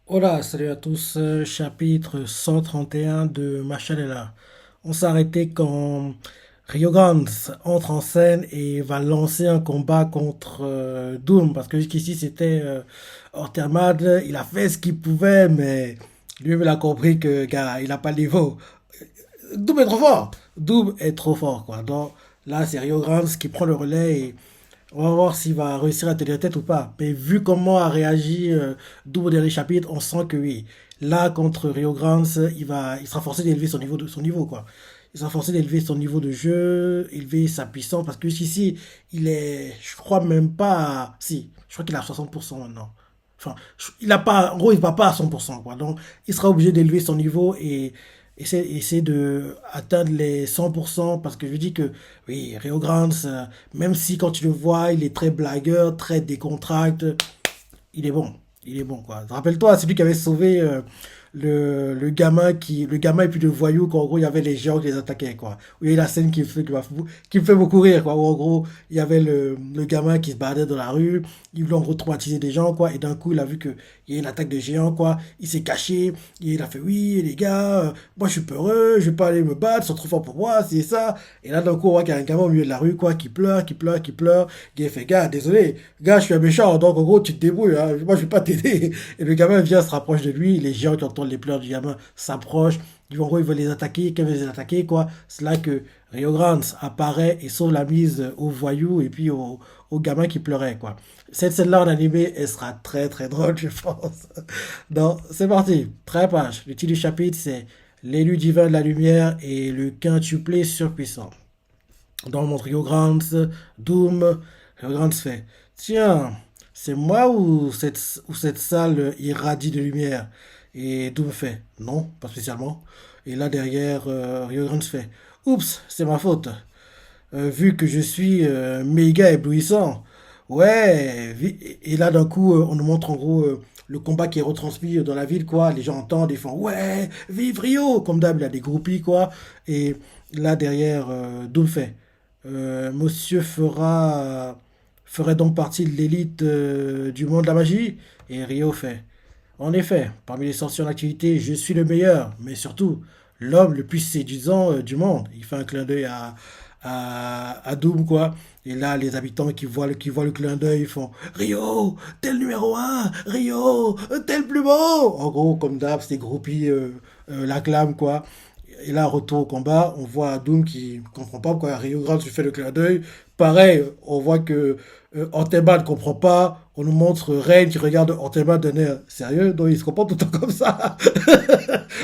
Hola, salut à tous, chapitre 131 de Machalela. On s'est arrêté quand Rio Grande entre en scène et va lancer un combat contre Doom, parce que jusqu'ici c'était Ortermad, il a fait ce qu'il pouvait, mais lui-même il a compris que gars, il n'a pas le niveau. Doom est trop fort! Doom est trop fort, quoi. Donc là, c'est Rio Grande qui prend le relais et on va voir s'il va réussir à tenir tête ou pas. Mais vu comment a réagi Doom au dernier chapitre, on sent que oui. Là, contre Rio Grande, il sera forcé d'élever son niveau, quoi. Il sera forcé d'élever son niveau de jeu, élever sa puissance, parce que jusqu'ici, il est, je crois même pas, si, je crois qu'il est à 60% maintenant. Enfin, il a pas, en gros, il va pas à 100%, quoi. Donc, il sera obligé d'élever son niveau et essayer de atteindre les 100% parce que je dis que oui, Rio Grande, même si quand tu le vois, il est très blagueur, très décontracté, il est bon. Il est bon, quoi. Rappelle-toi, c'est lui qui avait sauvé le gamin et puis le voyou, qu'en gros, il y avait les géants qui les attaquaient, quoi. Où il y a la scène qui me fait beaucoup rire, quoi. Où en gros, il y avait le gamin qui se baladait dans la rue, il voulait en gros traumatiser des gens, quoi. Et d'un coup, il a vu qu'il y a une attaque de géants, quoi. Il s'est caché, et il a fait, oui, les gars, moi je suis peureux, je vais pas aller me battre, ils sont trop forts pour moi, c'est ça. Et là, d'un coup, on voit qu'il y a un gamin au milieu de la rue, quoi, qui pleure, qui pleure, qui pleure. Il fait, gars, désolé, gars, je suis un méchant, donc en gros, tu te débrouilles, hein. Moi, je vais pas t'aider. Et le gamin vient, se rapproche de lui, les gens qui entendent les pleurs du gamin s'approchent, en gros, ils veulent les attaquer, quand ils veulent les attaquer, quoi. C'est là que Rio Grande apparaît et sauve la mise aux voyous et puis aux gamins qui pleuraient, quoi. Cette scène-là en animé, elle sera très très drôle, je pense. Donc, c'est parti. 13 pages. Le titre du chapitre, c'est L'élu divin de la lumière et le quintuplé surpuissant. Dans mon trio Grant, Doom, Grant fait tiens, c'est moi ou cette salle irradie de lumière. Et Doom fait non, pas spécialement. Et là derrière, Rio Grant fait oups, c'est ma faute. Vu que je suis méga éblouissant. Ouais, et là d'un coup, on nous montre en gros le combat qui est retransmis dans la ville, quoi. Les gens entendent, ils font ouais, vive Rio! Comme d'hab, il y a des groupies, quoi. Et là derrière, Doom fait Monsieur ferait donc partie de l'élite du monde de la magie? Et Rio fait en effet, parmi les sorciers en activité, je suis le meilleur, mais surtout l'homme le plus séduisant du monde. Il fait un clin d'œil à Doom, quoi. Et là, les habitants qui voient le clin d'œil, ils font Rio, t'es le numéro un, Rio, t'es le plus beau. En gros, comme d'hab, c'est groupies l'acclament, quoi. Et là, retour au combat, on voit Doom qui comprend pas pourquoi Rio Grande lui fait le clin d'œil. Pareil, on voit que Ortega ne comprend pas. On nous montre Rain qui regarde Ortega d'un air sérieux, donc il se comporte tout le temps comme ça.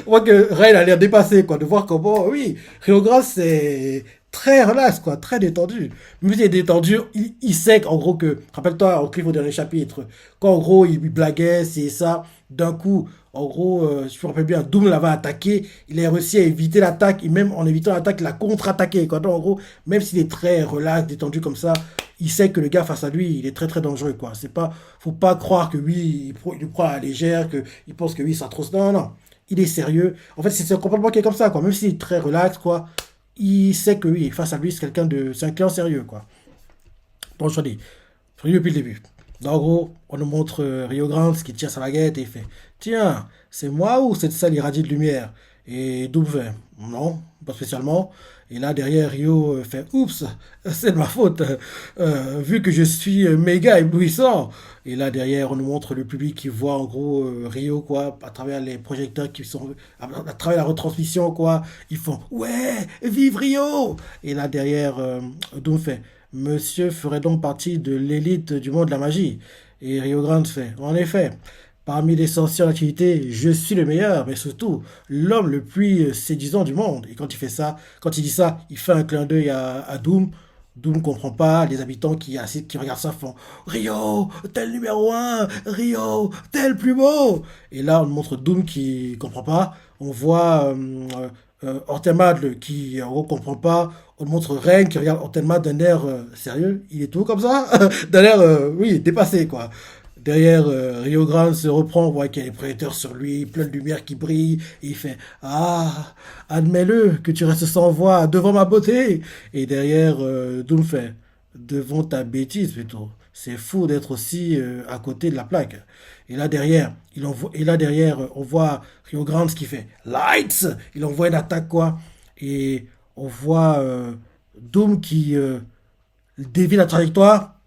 On voit que Rain a l'air dépassé, quoi, de voir comment, oui, Rio Grande c'est très relax, quoi, très détendu. Même s'il est détendu, il sait qu'en gros que, rappelle-toi, au clip au dernier chapitre, quand en gros il blaguait, c'est ça, d'un coup, en gros, je me rappelle bien, Doom l'avait attaqué, il a réussi à éviter l'attaque, et même en évitant l'attaque, il a contre-attaqué, quoi. Donc en gros, même s'il est très relax, détendu comme ça, il sait que le gars face à lui, il est très très dangereux, quoi. C'est pas, faut pas croire que oui, il prend à la légère, qu'il pense que oui, c'est trop. Non, non, non. Il est sérieux. En fait, c'est un comportement qui est comme ça, quoi. Même s'il est très relax, quoi, il sait que oui, face à lui, c'est un client sérieux, quoi. Bon, je dis, sérieux depuis le début. Donc, en gros, on nous montre Rio Grande qui tire sa baguette et il fait tiens, c'est moi ou cette salle irradie de lumière? Et Doom fait non, pas spécialement. Et là, derrière, Rio fait oups, c'est de ma faute, vu que je suis méga éblouissant. Et là, derrière, on nous montre le public qui voit en gros Rio, quoi, à travers les projecteurs qui sont. À travers la retransmission, quoi. Ils font ouais, vive Rio! Et là, derrière, Doom fait Monsieur ferait donc partie de l'élite du monde de la magie. Et Rio Grande fait en effet. Parmi les sorciers en activité, je suis le meilleur, mais surtout l'homme le plus séduisant du monde. Et quand il fait ça, quand il dit ça, il fait un clin d'œil à Doom. Doom comprend pas, les habitants qui regardent ça font Rio, t'es le numéro un, Rio, t'es le plus beau. Et là, on montre Doom qui comprend pas. On voit Ortemad qui en gros comprend pas. On montre Ren qui regarde Ortemad d'un air sérieux. Il est tout comme ça, d'un air oui dépassé quoi. Derrière, Rio Grande se reprend, on voit qu'il y a des projecteurs sur lui, plein de lumière qui brille, et il fait ah, admets-le, que tu restes sans voix devant ma beauté. Et derrière, Doom fait devant ta bêtise plutôt. C'est fou d'être aussi à côté de la plaque. Et là derrière, on voit Rio Grande qui fait Lights. Il envoie une attaque, quoi. Et on voit Doom qui dévie la trajectoire.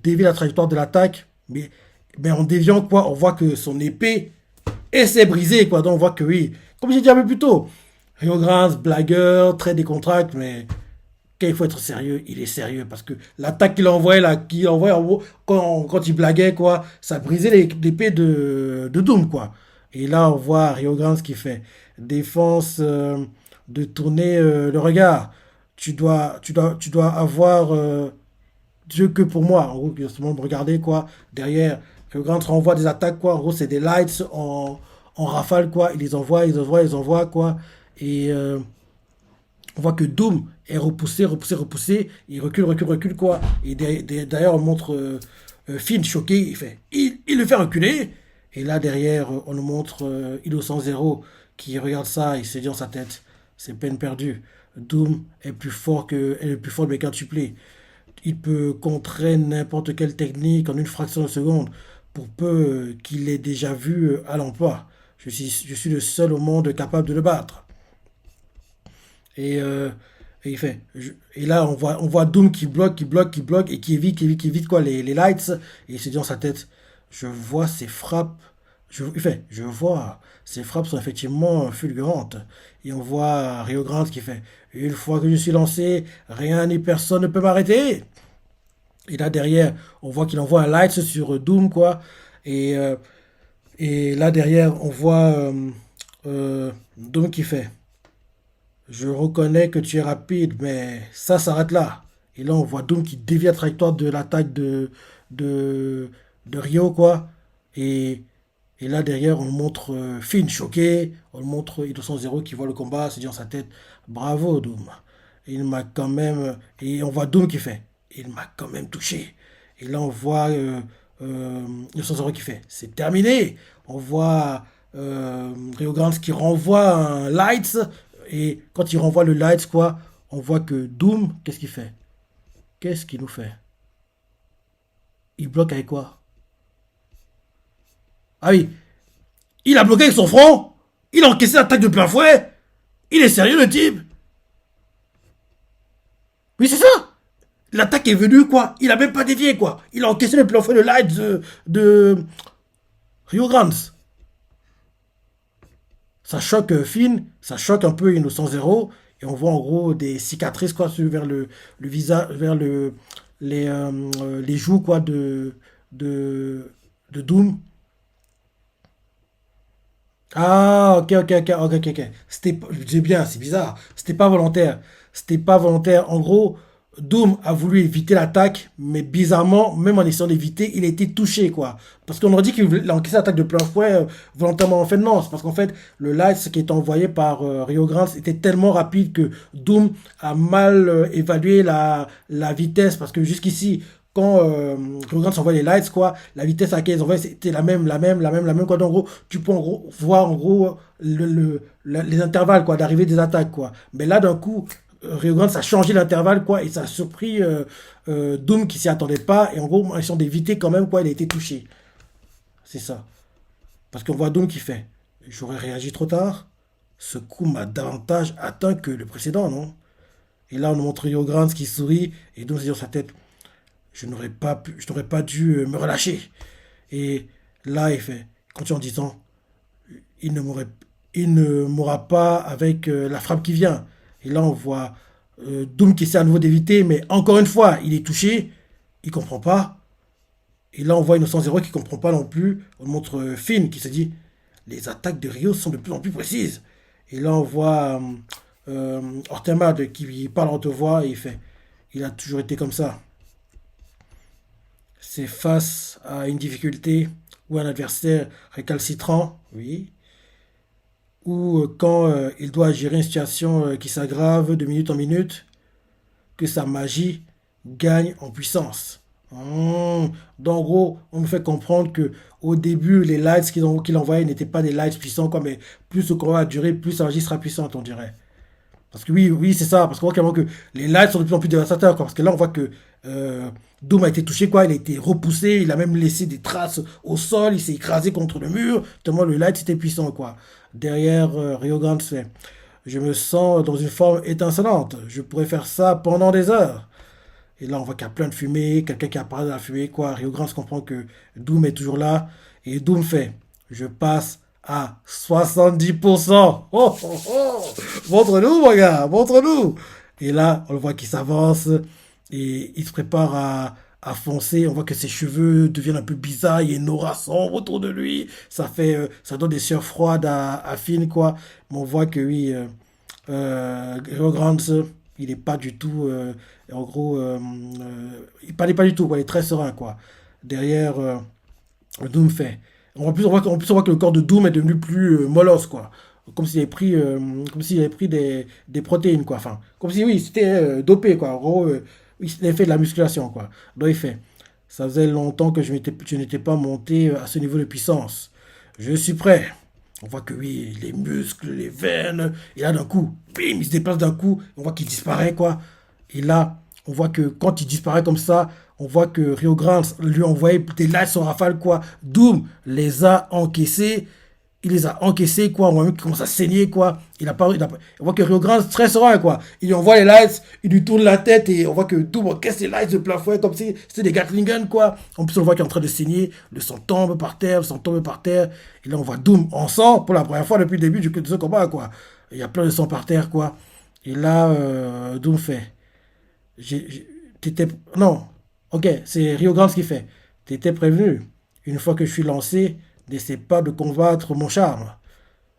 Dévie la trajectoire de l'attaque. Mais en déviant, quoi, on voit que son épée s'est brisée, quoi. Donc on voit que oui. Comme j'ai dit un peu plus tôt, Rio Grande, blagueur, très décontracté, mais quand il faut être sérieux, il est sérieux. Parce que l'attaque qu'il envoyait, là, qu'il envoyait en gros, quand il blaguait, quoi, ça brisait l'épée de Doom, quoi. Et là, on voit Rio Grande qui fait défense de tourner le regard. Tu dois avoir Dieu que pour moi. En gros, justement, me regarder, quoi. Derrière, Rio Grande renvoie des attaques, quoi. En gros, c'est des lights en rafale, quoi. Il les envoie, ils envoient, quoi. Et on voit que Doom est repoussé, repoussé, repoussé. Il recule, recule, recule, quoi. Et d'ailleurs, on montre Finn choqué. Il le fait reculer. Et là, derrière, on nous montre Innocent Zero qui regarde ça et se dit dans sa tête, c'est peine perdue. Doom est le plus fort de mes quintuplés. Il peut contrer n'importe quelle technique en une fraction de seconde, pour peu qu'il ait déjà vu à l'emploi. Je suis le seul au monde capable de le battre. Et, euh, et il fait. Et là, on voit Doom qui bloque, qui bloque, qui bloque, et qui évite quoi, les lights. Et il se dit dans sa tête, je vois ses frappes. Je vois, ses frappes sont effectivement fulgurantes. Et on voit Rio Grande qui fait, une fois que je suis lancé, rien ni personne ne peut m'arrêter. Et là derrière, on voit qu'il envoie un light sur Doom, quoi. Et, euh, et là derrière, on voit Doom qui fait, je reconnais que tu es rapide, mais ça s'arrête là. Et là, on voit Doom qui dévie la trajectoire de l'attaque de, de Rio, quoi. Et, et là, derrière, on montre Finn choqué. On montre Innocent Zero qui voit le combat, se dit dans sa tête, bravo, Doom. Il m'a quand même. Et on voit Doom qui fait, il m'a quand même touché. Et là, on voit Innocent Zero qui fait, c'est terminé. On voit Rio Grande qui renvoie un Lights. Et quand il renvoie le Lights, quoi, on voit que Doom, qu'est-ce qu'il fait? Qu'est-ce qu'il nous fait? Il bloque avec quoi? Ah oui, il a bloqué avec son front. Il a encaissé l'attaque de plein fouet. Il est sérieux, le type? Oui, c'est ça. L'attaque est venue, quoi. Il a même pas dévié, quoi. Il a encaissé le plein fouet de Lights de Rio Grande. Ça choque Finn, ça choque un peu Innocent Zero, et on voit en gros des cicatrices, quoi, vers le visage, vers les joues, quoi, de, de Doom. Ah, ok, ok, ok, ok, ok, ok. Je dis bien, c'est bizarre. C'était pas volontaire. C'était pas volontaire. En gros, Doom a voulu éviter l'attaque, mais bizarrement, même en essayant d'éviter, il a été touché, quoi. Parce qu'on aurait dit qu'il a encaissé l'attaque de plein fouet volontairement. En fait, non. C'est parce qu'en fait, le light qui était envoyé par Rio Grande était tellement rapide que Doom a mal évalué la vitesse. Parce que jusqu'ici, quand Rio Grande s'envoie les lights, quoi, la vitesse à laquelle ils envoient, c'était la même, quoi. Donc, en gros, tu peux en gros voir, en gros, les intervalles, quoi, d'arrivée des attaques, quoi. Mais là, d'un coup, Rio Grande, ça a changé l'intervalle, quoi, et ça a surpris Doom qui s'y attendait pas, et en gros, en essayant d'éviter quand même, quoi, il a été touché. C'est ça. Parce qu'on voit Doom qui fait, j'aurais réagi trop tard, ce coup m'a davantage atteint que le précédent, non? Et là, on nous montre Rio Grande qui sourit, et Doom se dit dans sa tête, je n'aurais pas dû me relâcher. Et là, il fait, continue en disant, il ne m'aurait, il ne mourra pas avec la frappe qui vient. Et là, on voit Doom qui essaie à nouveau d'éviter, mais encore une fois, il est touché, il comprend pas. Et là, on voit Innocent Zero qui comprend pas non plus. On montre Finn qui se dit, les attaques de Rio sont de plus en plus précises. Et là, on voit Ortemad qui parle en haute voix et il fait, il a toujours été comme ça. C'est face à une difficulté ou un adversaire récalcitrant, oui, ou quand il doit gérer une situation qui s'aggrave de minute en minute, que sa magie gagne en puissance. Donc, en gros, on nous fait comprendre que au début, les lights qu'il envoyait n'étaient pas des lights puissants, quoi, mais plus le combat va durer, plus sa magie sera puissante, on dirait. Parce que oui, oui, c'est ça. Parce qu'on voit clairement que les lights sont de plus en plus dévastateurs, quoi. Parce que là, on voit que Doom a été touché, quoi. Il a été repoussé. Il a même laissé des traces au sol. Il s'est écrasé contre le mur. Tellement le light était puissant, quoi. Derrière, Rio Grande fait. Je me sens dans une forme étincelante. Je pourrais faire ça pendant des heures. Et là, on voit qu'il y a plein de fumée. Quelqu'un qui apparaît dans la fumée, quoi. Rio Grande comprend que Doom est toujours là. Et Doom fait. Je passe à 70%. Oh, oh, oh. Montre-nous, mon gars. Montre-nous. Et là, on le voit qu'il s'avance et il se prépare à foncer. On voit que ses cheveux deviennent un peu bizarres. Il y a une aura sombre autour de lui. Ça donne des sueurs froides à Finn, quoi. Mais on voit que oui, Hero Grant, il n'est pas du tout, en gros, il parlait pas du tout, quoi. Il est très serein, quoi. Derrière, Doom fait. En plus, on voit que le corps de Doom est devenu plus molosse, quoi. Comme s'il avait pris des protéines, quoi. Enfin, comme si, oui, c'était dopé, quoi. En gros, il avait fait de la musculation, quoi. Donc, il fait. Ça faisait longtemps que je n'étais pas monté à ce niveau de puissance. Je suis prêt. On voit que oui, les muscles, les veines, et là d'un coup, bim, il se déplace d'un coup, on voit qu'il disparaît, quoi. Et là, on voit que quand il disparaît comme ça, on voit que Rio Grande lui a envoyé des lights en rafale, quoi. Doom les a encaissés. Il les a encaissés, quoi. On voit même qu'il commence à saigner, quoi. On voit que Rio Grande est très serein, quoi. Il lui envoie les lights, il lui tourne la tête et on voit que Doom encaisse les lights de plein fouet, comme si c'était des Gatling guns, quoi. En plus, on voit qu'il est en train de saigner. Le sang tombe par terre, le sang tombe par terre. Et là, on voit Doom en sang pour la première fois depuis le début de ce combat, quoi. Il y a plein de sang par terre, quoi. Et là, Doom fait. T'étais. Non. Ok, c'est Rio Grande qui fait. T'étais prévenu. Une fois que je suis lancé, n'essaie pas de combattre mon charme.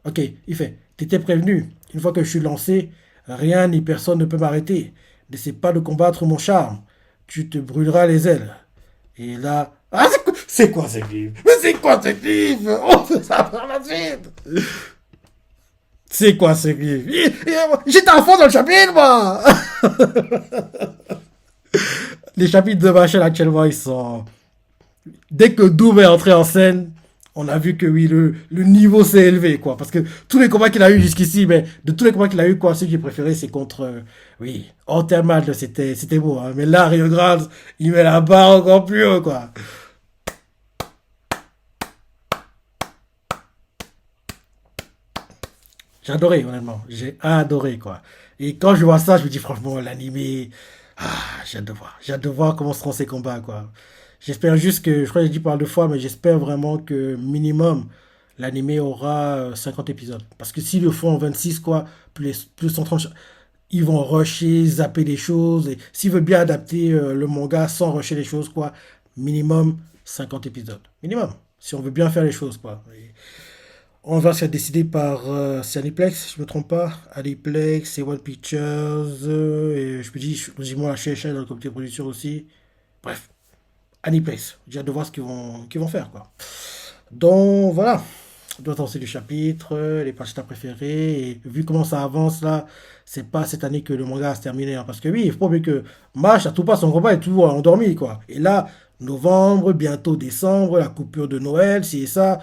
Ok, il fait. T'étais prévenu. Une fois que je suis lancé, rien ni personne ne peut m'arrêter. N'essaie pas de combattre mon charme. Tu te brûleras les ailes. Et là. Ah, c'est quoi ce livre? Mais c'est quoi ce livre? Oh, ça va la suite! C'est quoi ce livre? J'étais à fond dans le chapitre, moi! Les chapitres de Machel actuellement, ils sont. Dès que Doom est entré en scène, on a vu que oui, le niveau s'est élevé, quoi. Parce que tous les combats qu'il a eu jusqu'ici, mais de tous les combats qu'il a eu, quoi, celui que j'ai préféré, c'est contre, oui, Altermal, c'était beau, hein. Mais là, Rio Grande, il met la barre encore plus haut, quoi. J'ai adoré, honnêtement. J'ai adoré, quoi. Et quand je vois ça, je me dis, franchement, l'animé, ah, j'ai hâte de voir. J'ai hâte de voir comment seront ces combats, quoi. J'espère juste que, je crois que j'ai dit par deux fois, mais j'espère vraiment que minimum, l'animé aura 50 épisodes. Parce que s'ils le font en 26, quoi, plus 130, ils vont rusher, zapper des choses. Et s'ils veulent bien adapter le manga sans rusher les choses, quoi, minimum 50 épisodes. Minimum. Si on veut bien faire les choses, quoi. Et on va se faire décider par c'est Aniplex, si je me trompe pas. Aniplex, et One Pictures, et je me dis, moi, HHL dans le comité de production aussi. Bref, Aniplex. J'ai hâte de voir ce qu'ils vont faire, quoi. Donc, voilà. On doit lancer du chapitre, les pages préférés. Et vu comment ça avance, là, c'est pas cette année que le manga va se terminer, hein. Parce que oui, il faut pas oublier que March, à tout pas, son combat est toujours endormi, quoi. Et là, novembre, bientôt décembre, la coupure de Noël, si et ça.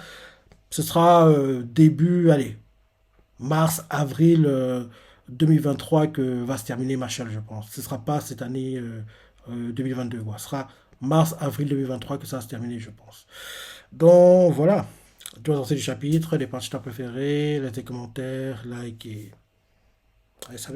Ce sera début, allez, mars, avril 2023 que va se terminer Marshall, je pense. Ce ne sera pas cette année 2022, quoi. Ce sera mars, avril 2023 que ça va se terminer, je pense. Donc voilà. Je dois lancer du chapitre, les parties préférées, laissez des commentaires, like et. Allez, salut.